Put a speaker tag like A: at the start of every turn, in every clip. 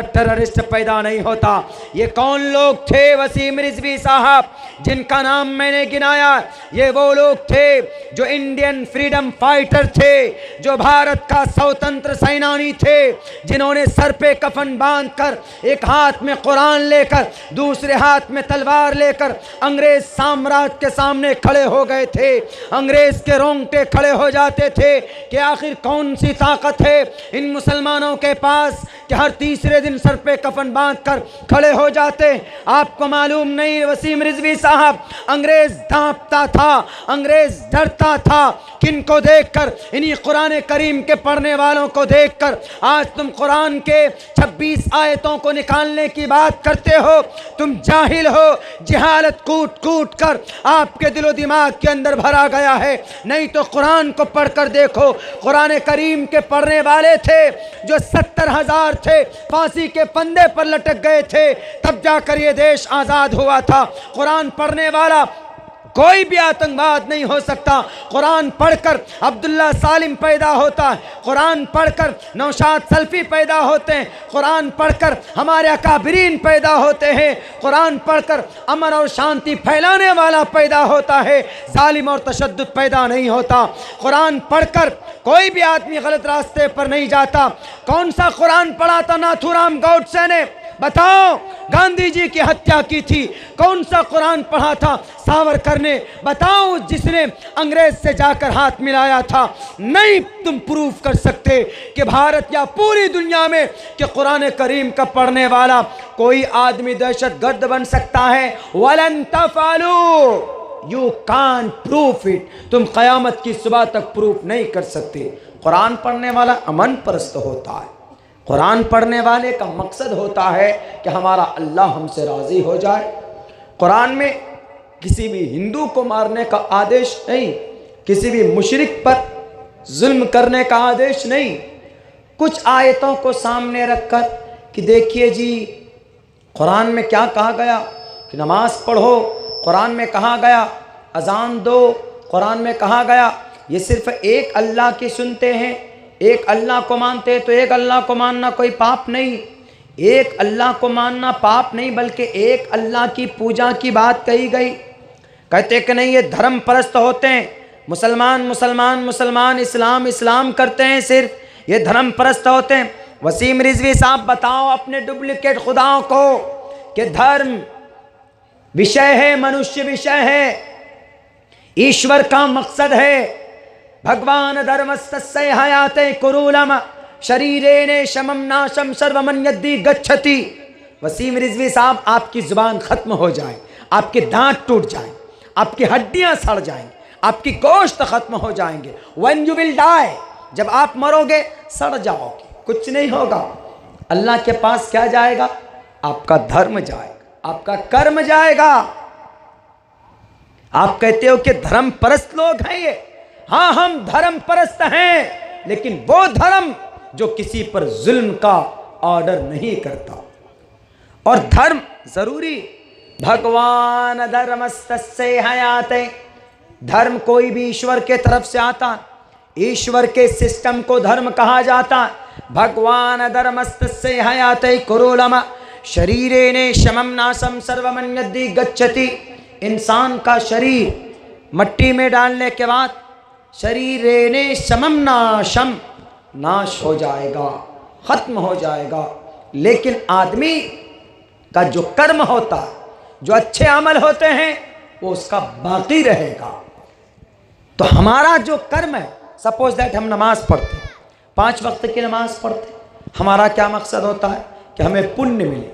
A: Terrorist पैदा नहीं होता। ये कौन लोग थे वसीम रिजवी साहब जिनका नाम मैंने गिनाया? ये वो लोग थे जो इंडियन फ्रीडम फाइटर थे, जो भारत का स्वतंत्र सेनानी थे, जिन्होंने सर पे कफन बांधकर एक हाथ में कुरान लेकर दूसरे हाथ में तलवार लेकर अंग्रेज साम्राज्य के सामने खड़े हो गए थे। अंग्रेज के रोंगटे खड़े हो जाते थे कि आखिर कौन सी ताकत है इन मुसलमानों के पास कि हर तीसरे दिन सर पे कफन बांधकर खड़े हो जाते। आपको मालूम नहीं वसीम रिजवी साहब, अंग्रेज दांपता था, अंग्रेज डरता था किनको देखकर? इन्हीं कुरान करीम के पढ़ने वालों को देखकर। आज तुम कुरान के 26 आयतों को निकालने की बात करते हो, तुम जाहिल हो। जहालत कूट कूट कर आपके दिलो दिमाग के अंदर भरा गया है। नहीं तो कुरान को पढ़कर देखो। कुरान करीम के पढ़ने वाले थे जो 70,000 थे, फांसी के फंदे पर लटक गए थे, तब जाकर ये देश आज़ाद हुआ था। कुरान पढ़ने वाला कोई भी आतंकवाद नहीं हो सकता। कुरान पढ़कर अब्दुल्ला सालिम पैदा होता है, कुरान पढ़कर नौशाद सल्फी पैदा होते हैं, कुरान पढ़कर हमारे अकाबरीन पैदा होते हैं, कुरान पढ़कर अमन और शांति फैलाने वाला पैदा होता है, जालिम और तशद्दुद पैदा नहीं होता। कुरान पढ़कर कोई भी आदमी गलत रास्ते पर नहीं जाता। कौन सा कुरान पढ़ा था नाथूराम गौडसे ने? बताओ। गांधी जी की हत्या की थी, कौन सा कुरान पढ़ा था सावरकर ने? बताओ जिसने अंग्रेज से जाकर हाथ मिलाया था। नहीं तुम प्रूफ कर सकते कि भारत या पूरी दुनिया में कि कुरान करीम का पढ़ने वाला कोई आदमी दहशतगर्द बन सकता है। वलन तफालू, यू कान प्रूफ इट। तुम क़यामत की सुबह तक प्रूफ नहीं कर सकते। कुरान पढ़ने वाला अमन परस्त होता है। कुरान पढ़ने वाले का मकसद होता है कि हमारा अल्लाह हमसे राज़ी हो जाए। कुरान में किसी भी हिंदू को मारने का आदेश नहीं, किसी भी मुशरिक पर जुल्म करने का आदेश नहीं। कुछ आयतों को सामने रखकर कि देखिए जी कुरान में क्या कहा गया कि नमाज पढ़ो, कुरान में कहा गया अजान दो, कुरान में कहा गया ये सिर्फ एक अल्लाह की सुनते हैं, एक अल्लाह को मानते हैं। तो एक अल्लाह को मानना कोई पाप नहीं, एक अल्लाह को मानना पाप नहीं, बल्कि एक अल्लाह की पूजा की बात कही गई। कहते कि नहीं ये धर्म परस्त होते हैं, मुसलमान मुसलमान मुसलमान, इस्लाम इस्लाम करते हैं, सिर्फ ये धर्म परस्त होते हैं। वसीम रिजवी साहब बताओ अपने डुप्लीकेट खुदाओं को कि धर्म विषय है, मनुष्य विषय है, ईश्वर का मकसद है। भगवान धर्मस्तस्य हयाते कुरूलम शरीरेने शमम नाशम सर्वमन्यद्धि गच्छति। वसीम रिजवी साहब आपकी जुबान खत्म हो जाए, आपके दांत टूट जाएं, आपकी हड्डियां सड़ जाएंगी, आपकी गोश्त खत्म हो जाएंगे। व्हेन यू विल डाई, जब आप मरोगे सड़ जाओगे, कुछ नहीं होगा। अल्लाह के पास क्या जाएगा? आपका धर्म जाएगा, आपका कर्म जाएगा। आप कहते हो कि धर्म परस्त लोग हैं ये। हाँ हम धर्म परस्त हैं, लेकिन वो धर्म जो किसी पर जुल्म का ऑर्डर नहीं करता। और धर्म जरूरी, भगवान धर्मस्तस्य हयाते, धर्म कोई भी ईश्वर के तरफ से आता, ईश्वर के सिस्टम को धर्म कहा जाता। भगवान धर्मस्तस्य हयाते कुरूलम शरीरेने शमम नाशम सर्वमन्यद्धि गच्छति। इंसान का शरीर मट्टी में डालने के बाद शरीरेने शमम नाशम, नाश हो जाएगा, खत्म हो जाएगा। लेकिन आदमी का जो कर्म होता है, जो अच्छे अमल होते हैं, वो उसका बाकी रहेगा। तो हमारा जो कर्म है, सपोज दैट हम नमाज पढ़ते हैं, 5 वक्त की नमाज पढ़ते हैं, हमारा क्या मकसद होता है कि हमें पुण्य मिले,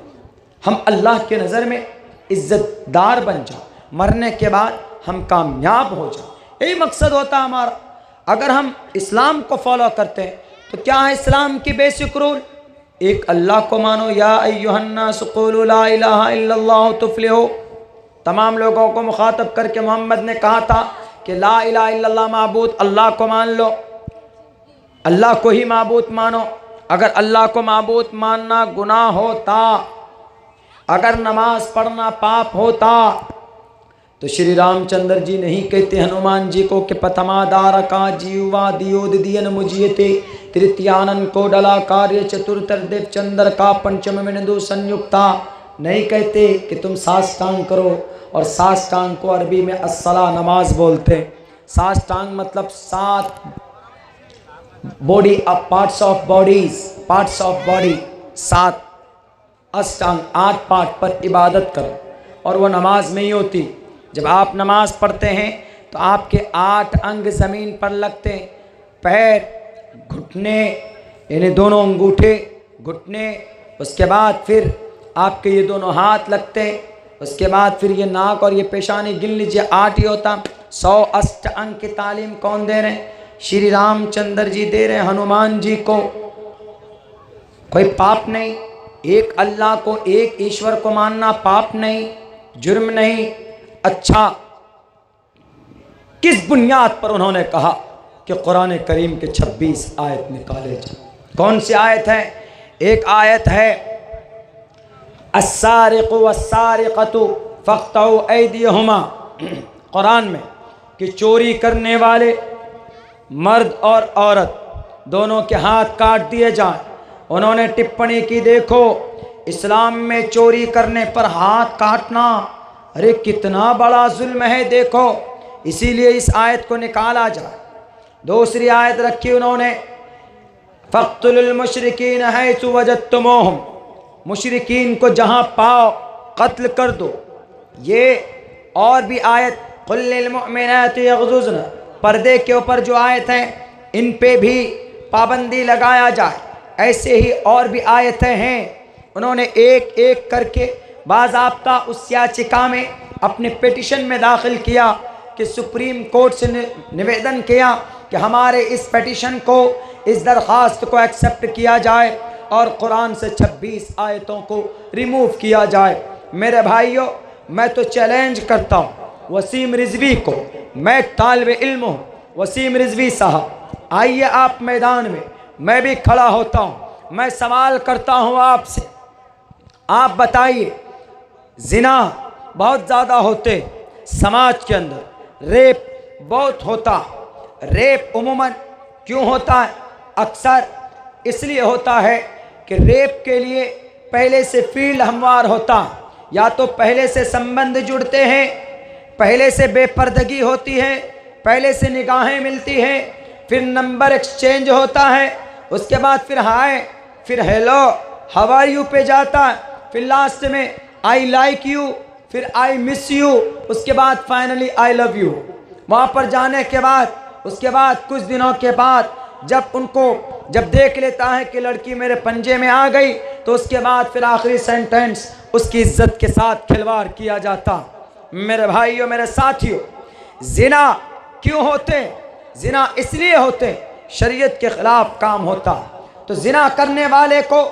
A: हम अल्लाह के नज़र में इज्जतदार बन जाए, मरने के बाद हम कामयाब हो जाए, यही मकसद होता है हमारा। अगर हम इस्लाम को फॉलो करते हैं तो क्या है इस्लाम की बेसिक रूल? एक अल्लाह को मानो, या अय्युहन्नास क़ूलू ला इलाहा इल्लल्लाह तुफ़्लिहू। तमाम लोगों को मुखातब करके मोहम्मद ने कहा था कि ला इलाहा इल्लल्लाह माबूद, अल्लाह को मान लो, अल्लाह को ही माबूद मानो। अगर अल्लाह को माबूद मानना गुनाह होता, अगर नमाज पढ़ना पाप होता, तो श्री रामचंद्र जी नहीं कहते हनुमान जी को कि पथमादार का जीवा दियोद दियन मुझियते तृतीयानन को डला कार्य चतुर्थ देव चंद्र का पंचम बिंदु संयुक्ता। नहीं कहते कि तुम साष्टांग करो, और साष्टांग को अरबी में अस्सला नमाज बोलते हैं। साष्टांग मतलब 7 body of parts of body 7 Ashtanga 8 part पर इबादत करो, और वो नमाज में ही होती। जब आप नमाज पढ़ते हैं तो आपके 8 अंग ज़मीन पर लगते हैं। पैर, घुटने यानी दोनों अंगूठे, घुटने, उसके बाद फिर आपके ये दोनों हाथ लगते हैं, उसके बाद फिर ये नाक और ये पेशानी गिन लीजिए, 8 ही होता। 100 अष्ट अंग की तालीम कौन दे रहे हैं? श्री रामचंद्र जी दे रहे हैं हनुमान जी को। कोई पाप नहीं, एक अल्लाह को, एक ईश्वर को मानना पाप नहीं, जुर्म नहीं। अच्छा, किस बुनियाद पर उन्होंने कहा कि कुरान करीम के 26 आयत निकाले जाए? कौन सी आयत है? एक आयत है अस्सारिक़ु वस्सारिक़तु फ़क़्तऊ ऐदियहुमा, कुरान में, कि चोरी करने वाले मर्द और औरत दोनों के हाथ काट दिए जाएं। उन्होंने टिप्पणी की, देखो इस्लाम में चोरी करने पर हाथ काटना, अरे कितना बड़ा जुल्म है, देखो, इसीलिए इस आयत को निकाला जाए। दूसरी आयत रखी उन्होंने, फ़क़्तुलुल मुशरिकीन हैसु वजदतुमूहुम, मुशरिकीन को जहाँ पाओ कत्ल कर दो। ये और भी आयत, कुल लिल मुअमिनाति यग़ज़ुज़्न, पर्दे के ऊपर जो आयत है इन पे भी पाबंदी लगाया जाए। ऐसे ही और भी आयतें हैं। उन्होंने एक एक करके बाज़ाब्ता उस याचिका में, अपने पिटिशन में दाखिल किया कि सुप्रीम कोर्ट से निवेदन किया कि हमारे इस पिटिशन को, इस दरख्वास्त को एक्सेप्ट किया जाए और कुरान से 26 आयतों को रिमूव किया जाए। मेरे भाइयों, मैं तो चैलेंज करता हूँ वसीम रिजवी को, मैं तालिब इल्म हूँ, वसीम रिजवी साहब आइए आप मैदान में, मैं भी खड़ा होता हूँ, मैं सवाल करता हूँ आपसे, आप बताइए, जिना बहुत ज़्यादा होते समाज के अंदर, रेप बहुत होता। रेप उमूमन क्यों होता है? अक्सर इसलिए होता है कि रेप के लिए पहले से फील्ड हमवार होता, या तो पहले से संबंध जुड़ते हैं, पहले से बेपर्दगी होती है, पहले से निगाहें मिलती हैं, फिर नंबर एक्सचेंज होता है, उसके बाद फिर हाय, फिर हेलो, हाउ आर यू पे जाता है, फिर लास्ट में आई लाइक यू, फिर आई मिस यू, उसके बाद फाइनली आई लव यू। वहाँ पर जाने के बाद, उसके बाद कुछ दिनों के बाद जब देख लेता है कि लड़की मेरे पंजे में आ गई, तो उसके बाद फिर आखिरी सेंटेंस, उसकी इज्जत के साथ खिलवाड़ किया जाता। मेरे भाइयों, मेरे साथियों, जिना क्यों होते? जिना इसलिए होते शरीयत के खिलाफ काम होता। तो जिना करने वाले को